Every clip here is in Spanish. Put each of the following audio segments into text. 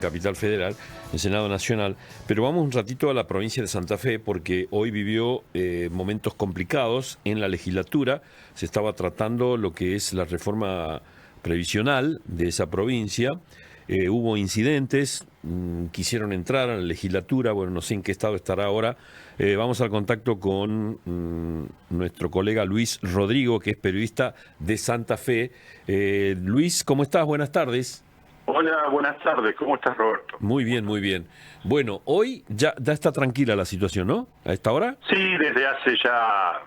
Capital Federal, el Senado Nacional, pero vamos un ratito a la provincia de Santa Fe porque hoy vivió momentos complicados en la legislatura. Se estaba tratando lo que es la reforma previsional de esa provincia. Hubo incidentes, quisieron entrar a la legislatura, bueno, no sé en qué estado estará ahora. Vamos al contacto con nuestro colega Luis Rodrigo, que es periodista de Santa Fe. Luis, ¿cómo estás? Buenas tardes. Hola, buenas tardes. ¿Cómo estás, Roberto? Muy bien, muy bien. Bueno, hoy ya está tranquila la situación, ¿no? ¿A esta hora? Sí, desde hace ya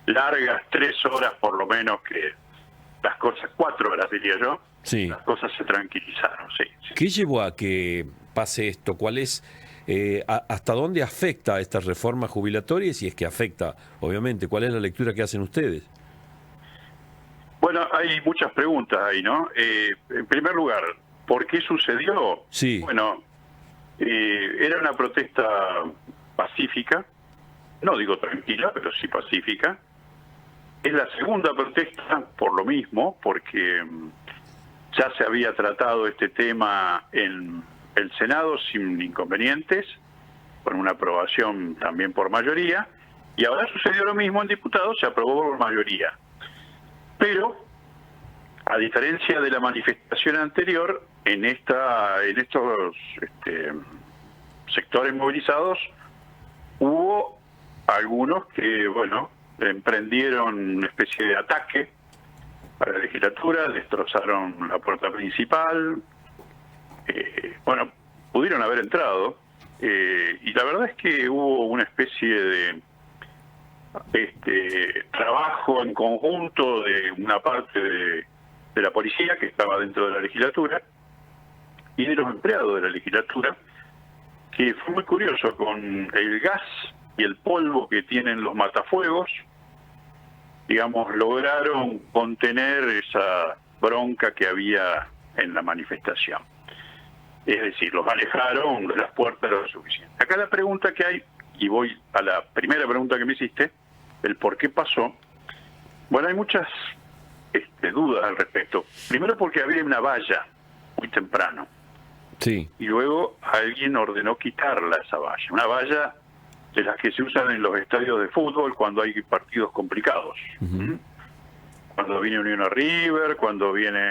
largas 3 horas por lo menos que las cosas, 4 horas diría yo, Sí. las cosas se tranquilizaron, sí. ¿Qué llevó a que pase esto? ¿Cuál es, hasta dónde afecta esta reforma jubilatoria? Si es que afecta, obviamente, ¿cuál es la lectura que hacen ustedes? Bueno, hay muchas preguntas ahí, ¿no? En primer lugar, ¿por qué sucedió? Sí. Bueno, era una protesta pacífica, no digo tranquila, pero sí pacífica. Es la segunda protesta por lo mismo, porque ya se había tratado este tema en el Senado sin inconvenientes, con una aprobación también por mayoría, y ahora sucedió lo mismo en diputados, se aprobó por mayoría. Pero, a diferencia de la manifestación anterior, en estos sectores movilizados, hubo algunos que, bueno, emprendieron una especie de ataque a la legislatura, destrozaron la puerta principal, bueno, pudieron haber entrado, y la verdad es que hubo una especie de trabajo en conjunto de una parte de la policía que estaba dentro de la legislatura y de los empleados de la legislatura, que fue muy curioso con el gas y el polvo que tienen los matafuegos, digamos, lograron contener esa bronca que había en la manifestación. Es decir, los alejaron de las puertas lo suficiente. Acá la pregunta que hay, y voy a la primera pregunta que me hiciste, el por qué pasó. Bueno, hay muchas dudas al respecto. Primero porque había una valla muy temprano. Sí. Y luego alguien ordenó quitarla, esa valla. Una valla de las que se usan en los estadios de fútbol cuando hay partidos complicados. Uh-huh. Cuando viene Unión a River, cuando viene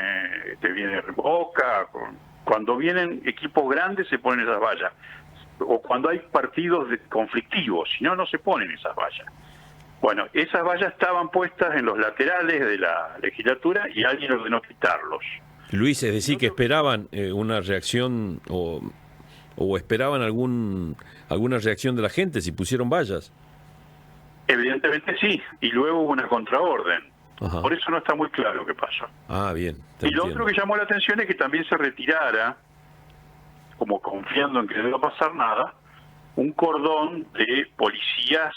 Boca, cuando vienen equipos grandes se ponen esas vallas. O cuando hay partidos conflictivos, si no, no se ponen esas vallas. Bueno, esas vallas estaban puestas en los laterales de la legislatura y alguien ordenó quitarlos. Luis, es decir, que esperaban una reacción o esperaban alguna reacción de la gente si pusieron vallas. Evidentemente sí, y luego hubo una contraorden. Ajá. Por eso no está muy claro qué pasó. Ah, bien. Y lo otro que llamó la atención es que también se retirara, como confiando en que no iba a pasar nada, un cordón de policías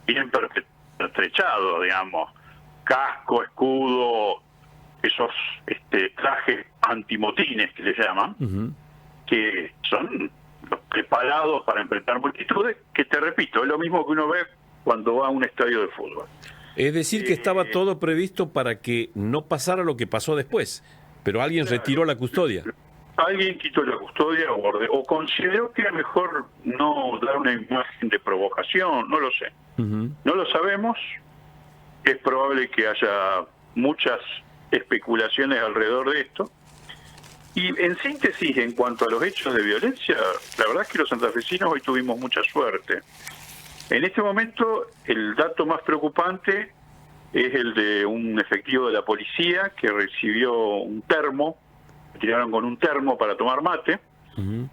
bien pertrechado, digamos, casco, escudo, esos trajes antimotines que le llaman, uh-huh, que son los preparados para enfrentar multitudes, que te repito, es lo mismo que uno ve cuando va a un estadio de fútbol. Es decir, que estaba todo previsto para que no pasara lo que pasó después, pero alguien retiró la custodia. Alguien quitó la custodia o consideró que era mejor no dar una imagen de provocación, no lo sé. Uh-huh. No lo sabemos, es probable que haya muchas especulaciones alrededor de esto. Y en síntesis, en cuanto a los hechos de violencia, la verdad es que los santafesinos hoy tuvimos mucha suerte. En este momento, el dato más preocupante es el de un efectivo de la policía que recibió un termo, le tiraron con un termo para tomar mate. Uh-huh.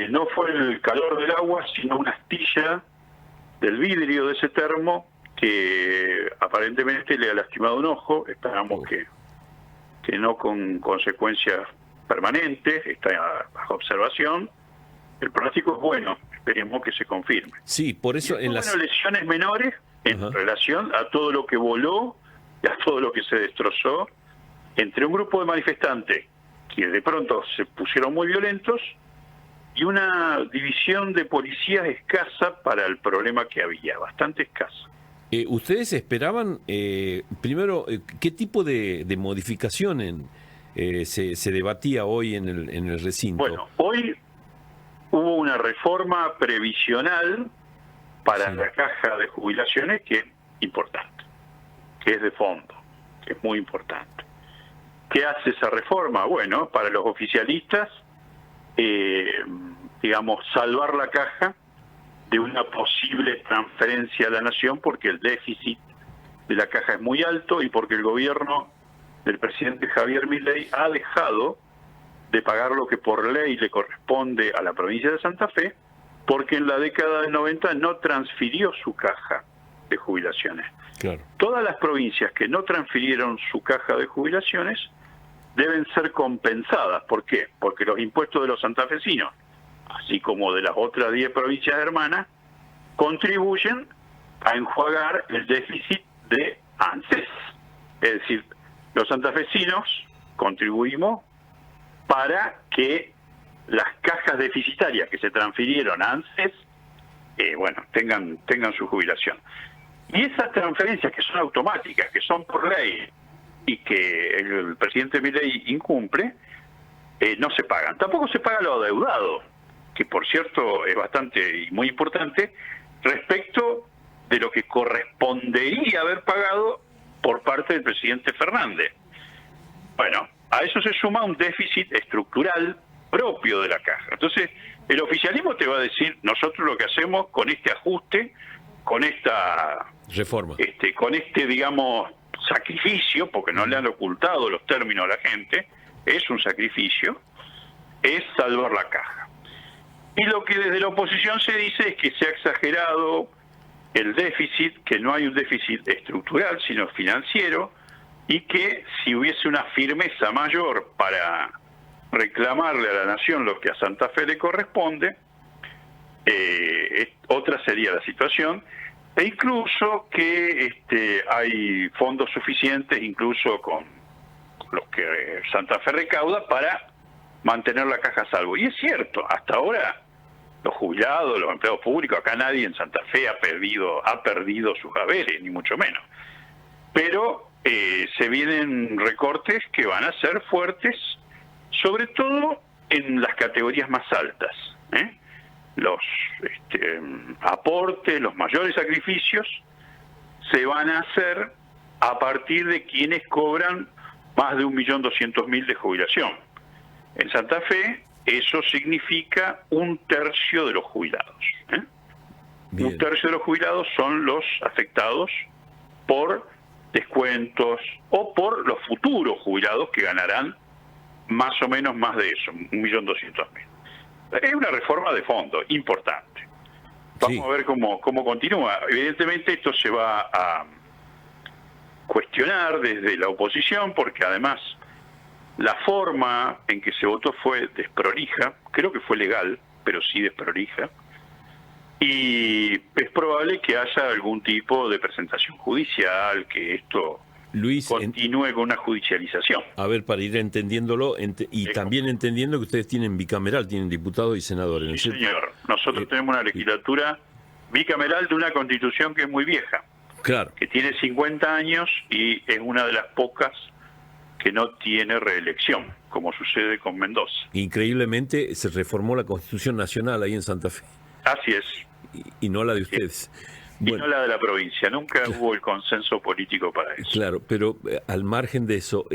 No fue el calor del agua, sino una astilla del vidrio de ese termo que aparentemente le ha lastimado un ojo. Esperamos que no con consecuencias permanentes, está bajo observación. El pronóstico es bueno, esperemos que se confirme. Sí, por eso y lesiones menores en relación a todo lo que voló y a todo lo que se destrozó entre un grupo de manifestantes que de pronto se pusieron muy violentos y una división de policías escasa para el problema que había, bastante escasa. ¿Ustedes esperaban, primero, qué tipo de modificación se debatía hoy en el recinto. Bueno, hoy hubo una reforma previsional para Sí. la caja de jubilaciones que es importante, que es de fondo, que es muy importante. ¿Qué hace esa reforma? Bueno, para los oficialistas, digamos, salvar la caja de una posible transferencia a la nación porque el déficit de la caja es muy alto y porque el gobierno del presidente Javier Milei ha dejado de pagar lo que por ley le corresponde a la provincia de Santa Fe, porque en la década del 90 no transfirió su caja de jubilaciones. Claro. Todas las provincias que no transfirieron su caja de jubilaciones deben ser compensadas. ¿Por qué? Porque los impuestos de los santafesinos, así como de las otras 10 provincias hermanas, contribuyen a enjuagar el déficit de ANSES. Es decir, los santafesinos contribuimos para que las cajas deficitarias que se transfirieron a ANSES, bueno, tengan su jubilación. Y esas transferencias que son automáticas, que son por ley y que el presidente Milei incumple, no se pagan. Tampoco se paga lo adeudado, que por cierto es bastante y muy importante respecto de lo que correspondería haber pagado por parte del presidente Fernández. Bueno, a eso se suma un déficit estructural propio de la caja. Entonces, el oficialismo te va a decir, nosotros lo que hacemos con este ajuste, con esta Reforma. con este, digamos, sacrificio, porque no le han ocultado los términos a la gente, es un sacrificio, es salvar la caja. Y lo que desde la oposición se dice es que se ha exagerado el déficit, que no hay un déficit estructural, sino financiero, y que si hubiese una firmeza mayor para reclamarle a la nación lo que a Santa Fe le corresponde, otra sería la situación, e incluso que hay fondos suficientes, incluso con los que Santa Fe recauda, para mantener la caja a salvo. Y es cierto, hasta ahora los jubilados, los empleados públicos, acá nadie en Santa Fe ha perdido sus haberes, ni mucho menos. Pero se vienen recortes que van a ser fuertes, sobre todo en las categorías más altas. Los aportes, los mayores sacrificios se van a hacer a partir de quienes cobran más de 1.200.000 de jubilación. En Santa Fe eso significa 1/3 de los jubilados. 1/3 de los jubilados son los afectados por descuentos o por los futuros jubilados que ganarán más o menos más de eso, 1.200.000. Es una reforma de fondo importante. Vamos a ver cómo continúa. Evidentemente esto se va a cuestionar desde la oposición, porque además la forma en que se votó fue desprolija, creo que fue legal, pero sí desprolija, y es probable que haya algún tipo de presentación judicial, que esto Luis, continúe con una judicialización. A ver, para ir entendiéndolo, y también entendiendo que ustedes tienen bicameral, tienen diputados y senadores. Sí, señor. Nosotros tenemos una legislatura bicameral de una constitución que es muy vieja. Claro. Que tiene 50 años y es una de las pocas que no tiene reelección, como sucede con Mendoza. Increíblemente se reformó la Constitución Nacional ahí en Santa Fe. Así es. Y no la de ustedes. Y no la de la provincia. Nunca hubo el consenso político para eso. Claro, pero al margen de eso,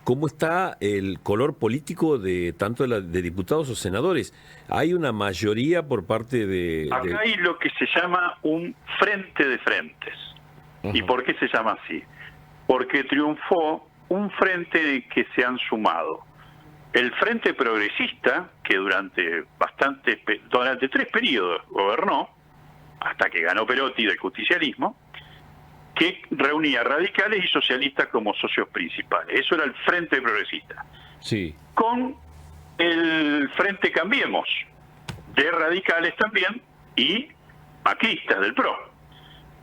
¿cómo está el color político de tanto de diputados o senadores? ¿Hay una mayoría por parte de...? Acá hay lo que se llama un frente de frentes. Ajá. ¿Y por qué se llama así? Porque triunfó un frente que se han sumado. El Frente Progresista, que durante 3 periodos gobernó, hasta que ganó Perotti del justicialismo, que reunía radicales y socialistas como socios principales. Eso era el Frente Progresista. Sí. Con el Frente Cambiemos, de radicales también, y macristas del PRO.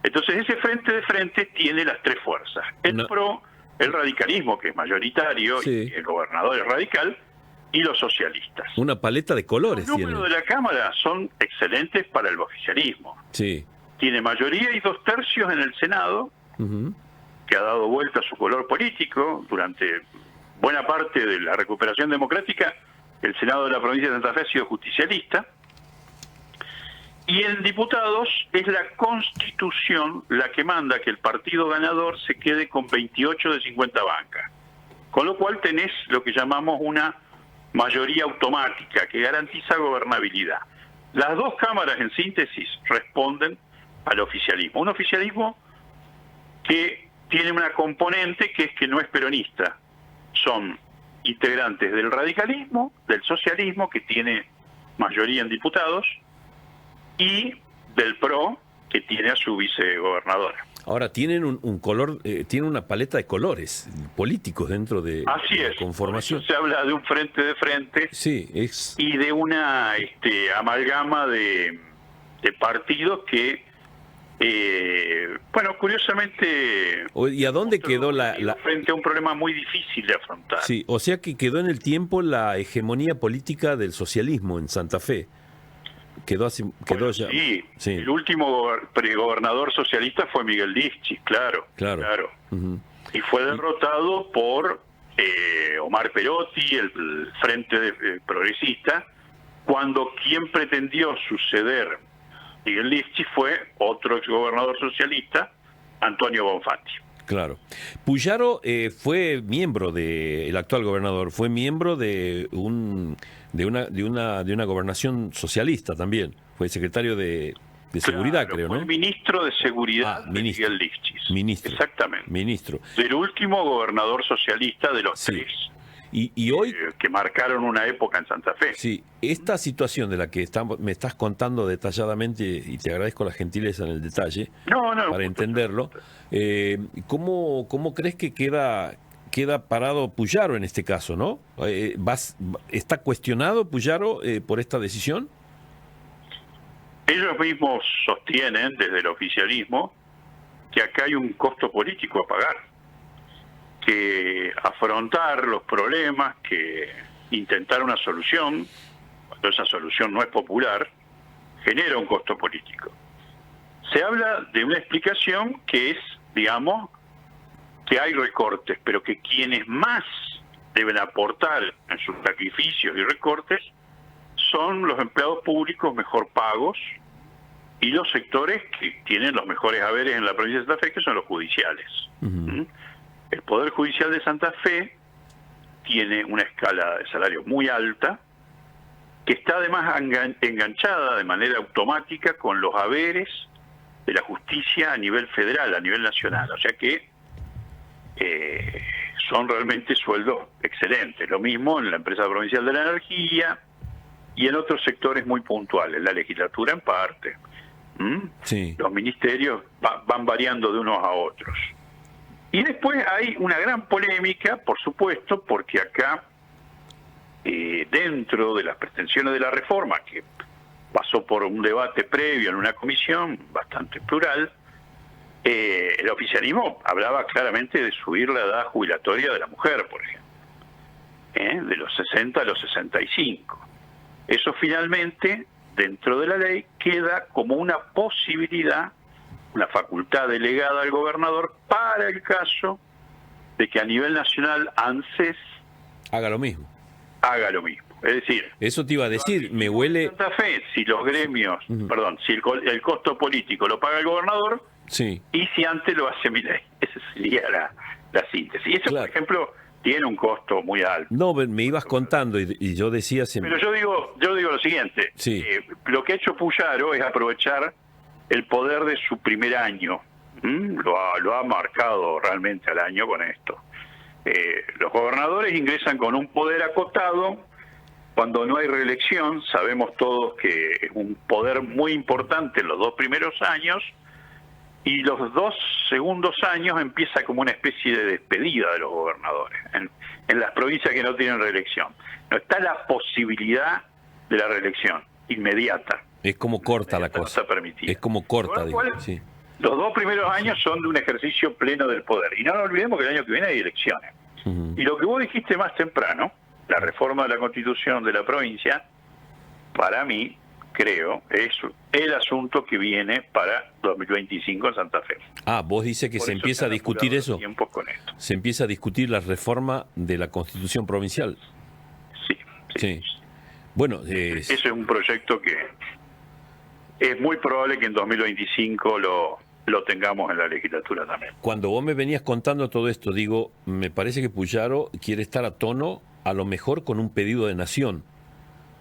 Entonces ese frente de frente tiene las 3 fuerzas. El PRO, el radicalismo, que es mayoritario, sí, y el gobernador es radical, y los socialistas. Una paleta de colores Los tiene. números de la Cámara son excelentes para el oficialismo. Sí. Tiene mayoría y 2/3 en el Senado, que ha dado vuelta a su color político durante buena parte de la recuperación democrática, el Senado de la provincia de Santa Fe ha sido justicialista, y en diputados es la Constitución la que manda que el partido ganador se quede con 28 de 50 bancas, con lo cual tenés lo que llamamos una mayoría automática que garantiza gobernabilidad. Las dos cámaras, en síntesis, responden al oficialismo. Un oficialismo que tiene una componente que es que no es peronista. Son integrantes del radicalismo, del socialismo, que tiene mayoría en diputados, y del PRO, que tiene a su vicegobernadora. Ahora, tienen un color, tienen una paleta de colores políticos dentro de Así la es. conformación. Se habla de un frente de frente, Sí, es... y de una amalgama de partidos que, bueno, curiosamente... ¿Y a dónde quedó la...? Frente a un problema muy difícil de afrontar. Sí, o sea que quedó en el tiempo la hegemonía política del socialismo en Santa Fe. Quedó ya... Sí, sí, el último pregobernador socialista fue Miguel Lischis, claro. Uh-huh. Y fue derrotado por Omar Perotti, el Frente Progresista, cuando quien pretendió suceder Miguel Lischis fue otro exgobernador socialista, Antonio Bonfatti. Claro. Puyaro fue miembro el actual gobernador, fue miembro de una gobernación socialista también. Fue secretario de seguridad, creo, ¿no? Fue ministro de seguridad de Miguel Lischis. Ministro. Exactamente. Ministro. Del último gobernador socialista de los tres. Y hoy que marcaron una época en Santa Fe. Sí, esta situación de la que me estás contando detalladamente, y te agradezco la gentileza en el detalle, para entenderlo, ¿cómo crees que queda parado Puyaro en este caso, no? ¿Está cuestionado Puyaro por esta decisión? Ellos mismos sostienen, desde el oficialismo, que acá hay un costo político a pagar, que afrontar los problemas, que intentar una solución, cuando esa solución no es popular, genera un costo político. Se habla de una explicación que es, digamos, que hay recortes, pero que quienes más deben aportar en sus sacrificios y recortes son los empleados públicos mejor pagos y los sectores que tienen los mejores haberes en la provincia de Santa Fe, que son los judiciales. Uh-huh. El Poder Judicial de Santa Fe tiene una escala de salario muy alta, que está además enganchada de manera automática con los haberes de la justicia a nivel federal, a nivel nacional. O sea que son realmente sueldos excelentes. Lo mismo en la empresa provincial de la energía y en otros sectores muy puntuales, la legislatura en parte. Sí. Los ministerios van variando de unos a otros. Y después hay una gran polémica, por supuesto, porque acá, dentro de las pretensiones de la reforma, que pasó por un debate previo en una comisión bastante plural, el oficialismo hablaba claramente de subir la edad jubilatoria de la mujer, por ejemplo, de los 60 a los 65. Eso finalmente, dentro de la ley, queda como una posibilidad, una facultad delegada al gobernador para el caso de que a nivel nacional ANSES haga lo mismo. Es decir, eso te iba a decir, me huele... Santa Fe, si los gremios, si el costo político lo paga el gobernador, sí, y si antes lo hace Milei. Esa sería la síntesis. Y eso, claro, por ejemplo, tiene un costo muy alto. No, me ibas contando y yo decía... Pero yo digo lo siguiente. Sí. Lo que ha hecho Puyaro es aprovechar el poder de su primer año. Lo ha marcado realmente al año con esto. Los gobernadores ingresan con un poder acotado cuando no hay reelección. Sabemos todos que es un poder muy importante en los 2 primeros años, y los 2 segundos años empieza como una especie de despedida de los gobernadores en las provincias que no tienen reelección. No está la posibilidad de la reelección inmediata. Es como corta la cosa. No está permitida. Es como corta, Con lo cual, sí. Los 2 primeros años son de un ejercicio pleno del poder. Y no nos olvidemos que el año que viene hay elecciones. Uh-huh. Y lo que vos dijiste más temprano, la reforma de la Constitución de la provincia, para mí, creo, es el asunto que viene para 2025 en Santa Fe. Vos dices que Por se eso empieza a han discutir apurado eso. los tiempos con esto. Se empieza a discutir la reforma de la Constitución provincial. Sí. Sí. Bueno, Ese es un proyecto que es muy probable que en 2025 lo tengamos en la legislatura también. cuando vos me venías contando todo esto, digo, me parece que Puyaro quiere estar a tono, a lo mejor con un pedido de nación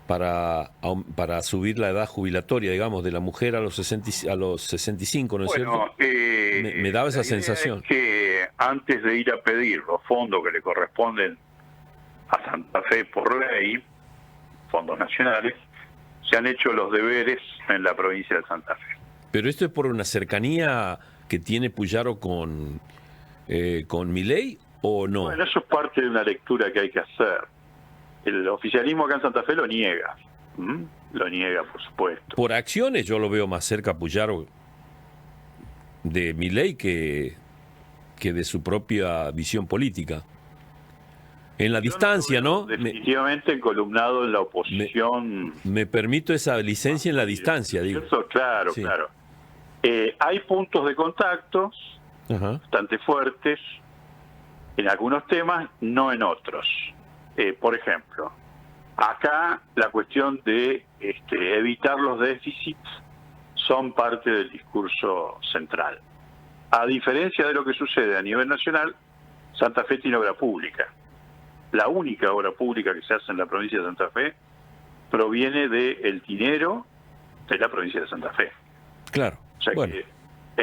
para subir la edad jubilatoria, digamos, de la mujer a los 65, ¿no es cierto? Me daba esa la idea sensación. Es que antes de ir a pedir los fondos que le corresponden a Santa Fe por ley, fondos nacionales, se han hecho los deberes en la provincia de Santa Fe. Pero esto es por una cercanía que tiene Puyaro con Milei, ¿o no? Bueno, eso es parte de una lectura que hay que hacer. El oficialismo acá en Santa Fe lo niega. Lo niega, por supuesto. Por acciones yo lo veo más cerca a Puyaro de Milei que de su propia visión política. En la distancia, ¿no? Definitivamente encolumnado en la oposición. Me permito esa licencia en la distancia, digo. Eso, claro, Sí. claro. Hay puntos de contactos Ajá. bastante fuertes en algunos temas, no en otros. Por ejemplo, acá la cuestión de evitar los déficits son parte del discurso central. A diferencia de lo que sucede a nivel nacional, Santa Fe tiene obra pública. La única obra pública que se hace en la provincia de Santa Fe proviene del dinero de la provincia de Santa Fe. Claro. O sea Bueno, que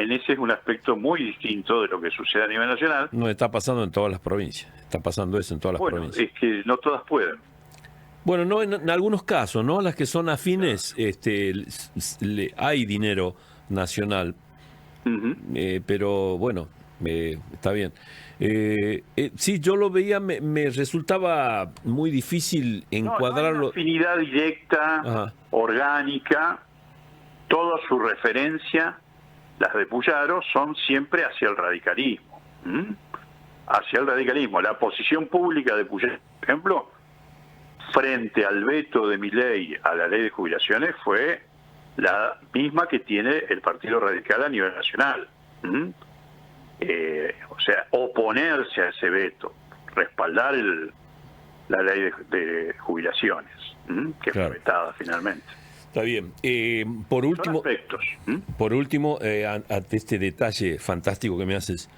en ese es un aspecto muy distinto de lo que sucede a nivel nacional. no está pasando en todas las provincias. Está pasando eso en todas las Bueno, provincias. es que no todas pueden. Bueno, no en algunos casos, ¿no? Las que son afines, hay dinero nacional. Ujú. Pero bueno, está bien. Sí, yo lo veía, me resultaba muy difícil No hay una encuadrarlo. afinidad directa, Ajá. orgánica, toda su referencia, las de Puyaro, son siempre hacia el radicalismo. Hacia el radicalismo. La posición pública de Puyaro, por ejemplo, frente al veto de Milei a la ley de jubilaciones fue la misma que tiene el Partido Radical a nivel nacional. O sea, oponerse a ese veto, respaldar la ley de jubilaciones, que Claro. fue vetada finalmente. Está bien. Por Son último, aspectos. ante este detalle fantástico que me haces,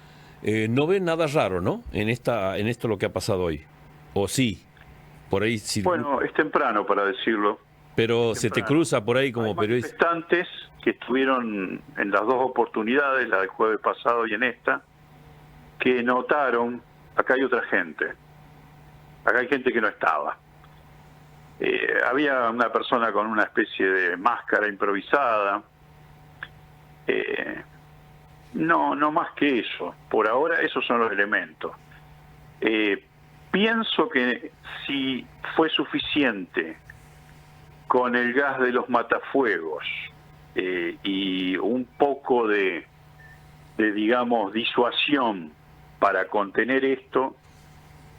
no ves nada raro, ¿no? En esto lo que ha pasado hoy. ¿O sí? Por ahí sí. Bueno, es temprano para decirlo. Pero se te cruza por ahí como Hay periodista. manifestantes que estuvieron en las dos oportunidades, la del jueves pasado y en esta, que notaron, acá hay otra gente, acá hay gente que no estaba. Había una persona con una especie de máscara improvisada. No más que eso. Por ahora esos son los elementos. Pienso que si fue suficiente con el gas de los matafuegos y un poco de digamos, disuasión para contener esto,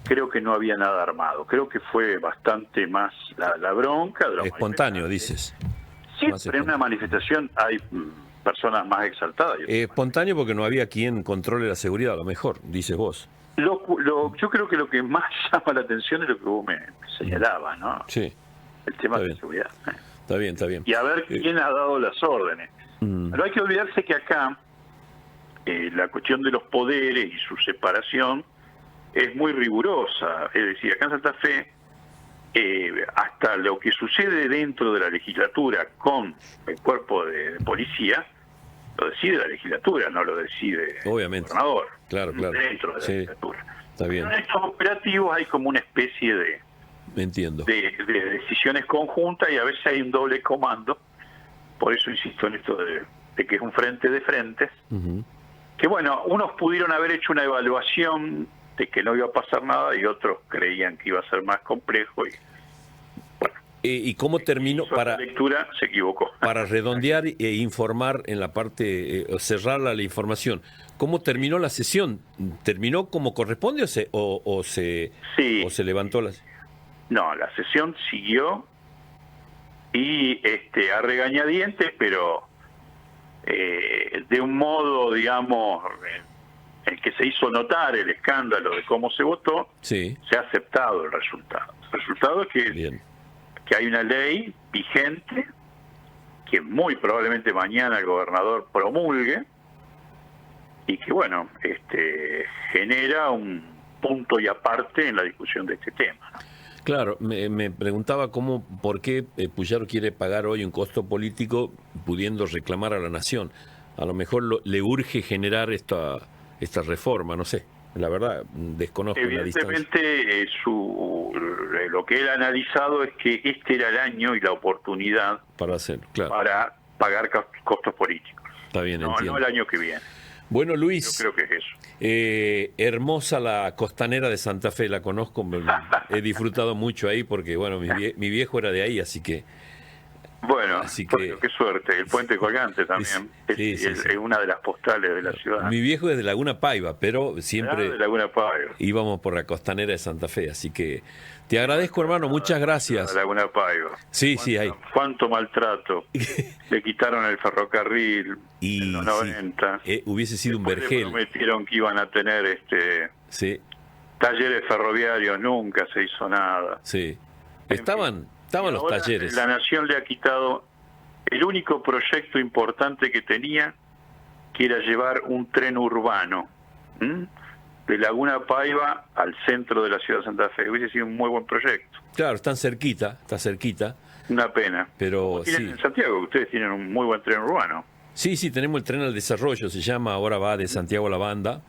creo que no había nada armado. Creo que fue bastante más la bronca de los Espontáneo, dices. Siempre en una manifestación hay personas más exaltadas. Espontáneo porque no había quien controle la seguridad, a lo mejor, dices vos. Yo creo que lo que más llama la atención es lo que vos me señalabas, ¿no? Sí, El tema Está de bien. la seguridad. está bien, está bien. Y a ver quién ha dado las órdenes. Pero hay que olvidarse que acá la cuestión de los poderes y su separación es muy rigurosa. Es decir, acá en Santa Fe, hasta lo que sucede dentro de la legislatura con el cuerpo de policía, lo decide la legislatura, no lo decide Obviamente. el gobernador. Claro. Dentro de la Sí, legislatura. está bien, Pero en estos operativos hay como una especie entiendo. de decisiones conjuntas y a veces hay un doble comando. Por eso insisto en esto de que es un frente de frentes. Ujú. Que bueno, unos pudieron haber hecho una evaluación de que no iba a pasar nada y otros creían que iba a ser más complejo y bueno, ¿Y cómo terminó hizo esa lectura, se equivocó. para redondear e informar en la parte, cerrar la información? ¿Cómo terminó la sesión? ¿Terminó como corresponde o se Sí. levantó la? No, la sesión siguió y a regañadientes, pero de un modo, digamos, en que se hizo notar el escándalo de cómo se votó, Sí, se ha aceptado el resultado. El resultado es bien. que hay una ley vigente que muy probablemente mañana el gobernador promulgue y que, bueno, genera un punto y aparte en la discusión de este tema, ¿no? Claro, me preguntaba por qué Puyaro quiere pagar hoy un costo político pudiendo reclamar a la nación. A lo mejor le urge generar esta reforma, no sé. La verdad, desconozco la distancia. Evidentemente, lo que él ha analizado es que este era el año y la oportunidad Para hacerlo, claro. para pagar costos políticos. Está bien, No entiendo. el año que viene. Bueno, Yo Luis, creo que es eso. hermosa la costanera de Santa Fe, la conozco, he disfrutado mucho ahí porque, bueno, mi viejo era de ahí, así que... Bueno, Así que- bueno, qué suerte. El puente colgante también Sí, sí, es sí. una de las postales de la ciudad. Mi viejo es de Laguna Paiva, pero Ah, siempre de Laguna Paiva. íbamos por la costanera de Santa Fe, así que te agradezco, hermano, muchas gracias. Laguna Paiva. Sí, sí, hay. Cuánto maltrato. Le quitaron el ferrocarril Y en los sí, 90. hubiese sido un Después le vergel. prometieron que iban a tener Sí, talleres ferroviarios, nunca se hizo nada. sí. Estaban los Ahora talleres. La Nación le ha quitado el único proyecto importante que tenía, que era llevar un tren urbano, de Laguna Paiva al centro de la ciudad de Santa Fe. Hubiese sido un muy buen proyecto. Claro, está cerquita, Una pena. pero Tienen sí. en Santiago, ustedes tienen un muy buen tren urbano. Sí, tenemos el tren al desarrollo, se llama, ahora va de Santiago a La Banda.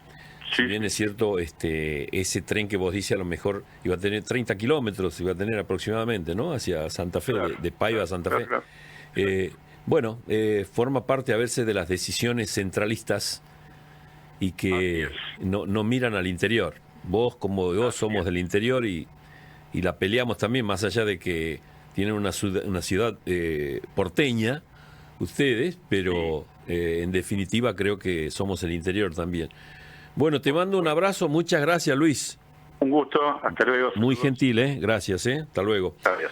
Si Sí, bien es cierto, ese tren que vos dices a lo mejor iba a tener 30 kilómetros, iba a tener aproximadamente, ¿no? Hacia Santa Fe, Claro, de Paiva a Santa Fe. claro. Bueno, forma parte a veces de las decisiones centralistas y que Así no miran al interior. Vos como yo somos del interior y la peleamos también, más allá de que tienen una ciudad porteña, ustedes, pero en definitiva creo que somos el interior también. Bueno, te mando un abrazo, muchas gracias, Luis. Un gusto, hasta luego. Muy Saludos. gentil, gracias, hasta luego. Gracias.